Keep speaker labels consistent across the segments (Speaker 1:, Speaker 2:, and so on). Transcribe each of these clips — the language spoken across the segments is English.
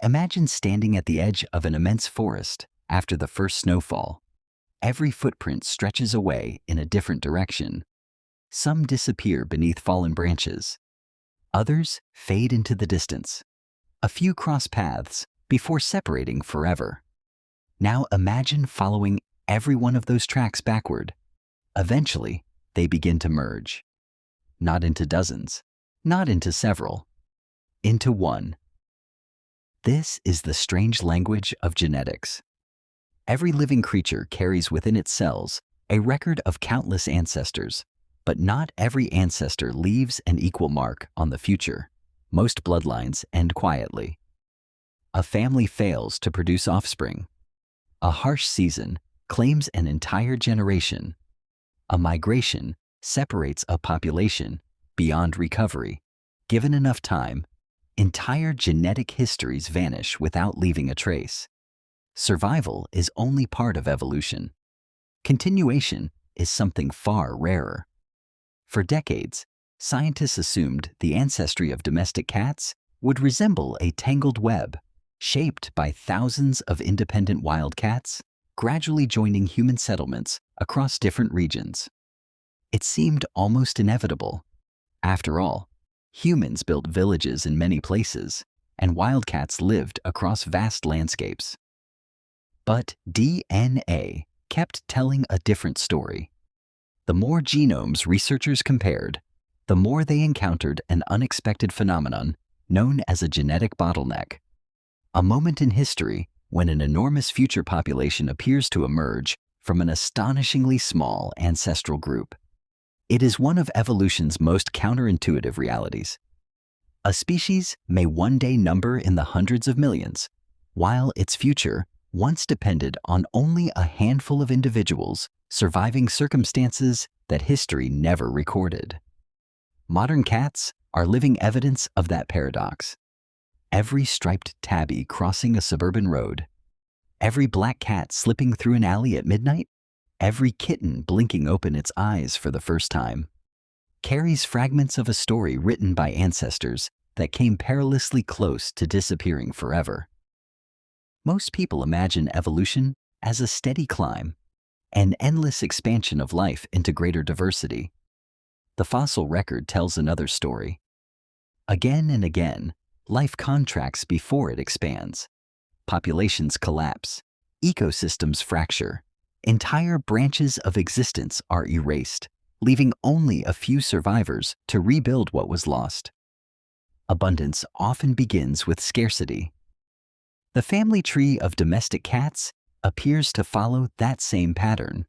Speaker 1: Imagine standing at the edge of an immense forest after the first snowfall. Every footprint stretches away in a different direction. Some disappear beneath fallen branches. Others fade into the distance. A few cross paths before separating forever. Now imagine following every one of those tracks backward. Eventually, they begin to merge. Not into dozens, not into several, into one. This is the strange language of genetics. Every living creature carries within its cells a record of countless ancestors, but not every ancestor leaves an equal mark on the future. Most bloodlines end quietly. A family fails to produce offspring. A harsh season claims an entire generation. A migration separates a population beyond recovery. Given enough time, entire genetic histories vanish without leaving a trace. Survival is only part of evolution. Continuation is something far rarer. For decades, scientists assumed the ancestry of domestic cats would resemble a tangled web, shaped by thousands of independent wildcats, gradually joining human settlements across different regions. It seemed almost inevitable. After all, humans built villages in many places, and wildcats lived across vast landscapes. But DNA kept telling a different story. The more genomes researchers compared, the more they encountered an unexpected phenomenon known as a genetic bottleneck. A moment in history when an enormous future population appears to emerge from an astonishingly small ancestral group. It is one of evolution's most counterintuitive realities. A species may one day number in the hundreds of millions, while its future once depended on only a handful of individuals surviving circumstances that history never recorded. Modern cats are living evidence of that paradox. Every striped tabby crossing a suburban road, every black cat slipping through an alley at midnight, every kitten blinking open its eyes for the first time, carries fragments of a story written by ancestors that came perilously close to disappearing forever. Most people imagine evolution as a steady climb, an endless expansion of life into greater diversity. The fossil record tells another story. Again and again, life contracts before it expands. Populations collapse, ecosystems fracture, entire branches of existence are erased, leaving only a few survivors to rebuild what was lost. Abundance often begins with scarcity. The family tree of domestic cats appears to follow that same pattern.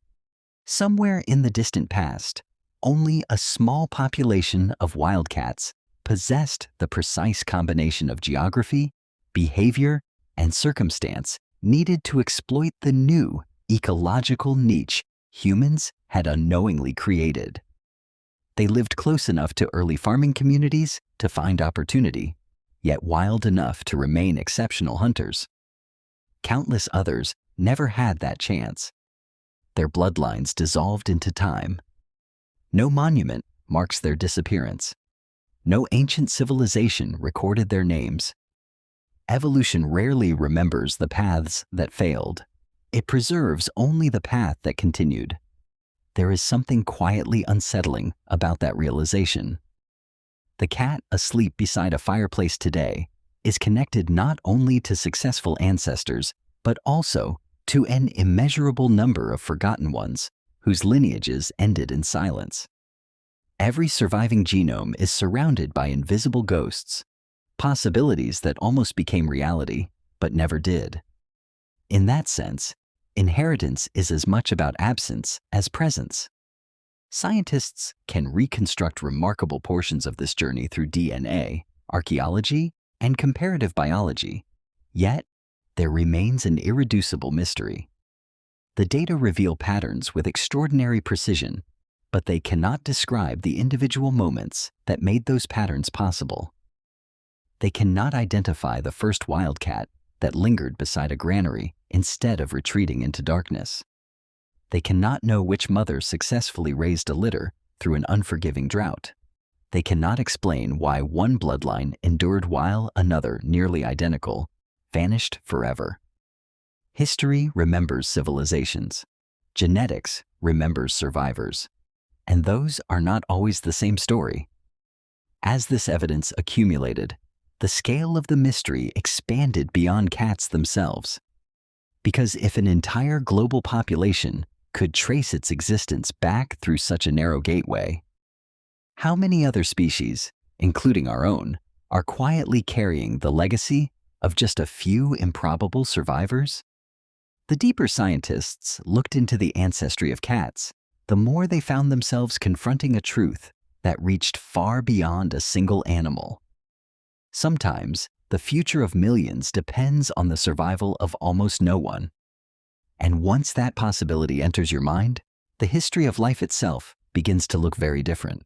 Speaker 1: Somewhere in the distant past, only a small population of wildcats possessed the precise combination of geography, behavior, and circumstance needed to exploit the new ecological niche humans had unknowingly created. They lived close enough to early farming communities to find opportunity, yet wild enough to remain exceptional hunters. Countless others never had that chance. Their bloodlines dissolved into time. No monument marks their disappearance. No ancient civilization recorded their names. Evolution rarely remembers the paths that failed. It preserves only the path that continued. There is something quietly unsettling about that realization. The cat asleep beside a fireplace today is connected not only to successful ancestors, but also to an immeasurable number of forgotten ones whose lineages ended in silence. Every surviving genome is surrounded by invisible ghosts, possibilities that almost became reality, but never did. In that sense, inheritance is as much about absence as presence. Scientists can reconstruct remarkable portions of this journey through DNA, archaeology, and comparative biology, yet there remains an irreducible mystery. The data reveal patterns with extraordinary precision, but they cannot describe the individual moments that made those patterns possible. They cannot identify the first wildcat that lingered beside a granary instead of retreating into darkness. They cannot know which mother successfully raised a litter through an unforgiving drought. They cannot explain why one bloodline endured while another, nearly identical, vanished forever. History remembers civilizations. Genetics remembers survivors. And those are not always the same story. As this evidence accumulated, the scale of the mystery expanded beyond cats themselves. Because if an entire global population could trace its existence back through such a narrow gateway, how many other species, including our own, are quietly carrying the legacy of just a few improbable survivors? The deeper scientists looked into the ancestry of cats, the more they found themselves confronting a truth that reached far beyond a single animal. Sometimes, the future of millions depends on the survival of almost no one. And once that possibility enters your mind, the history of life itself begins to look very different.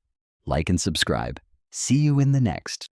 Speaker 1: Like and subscribe. See you in the next.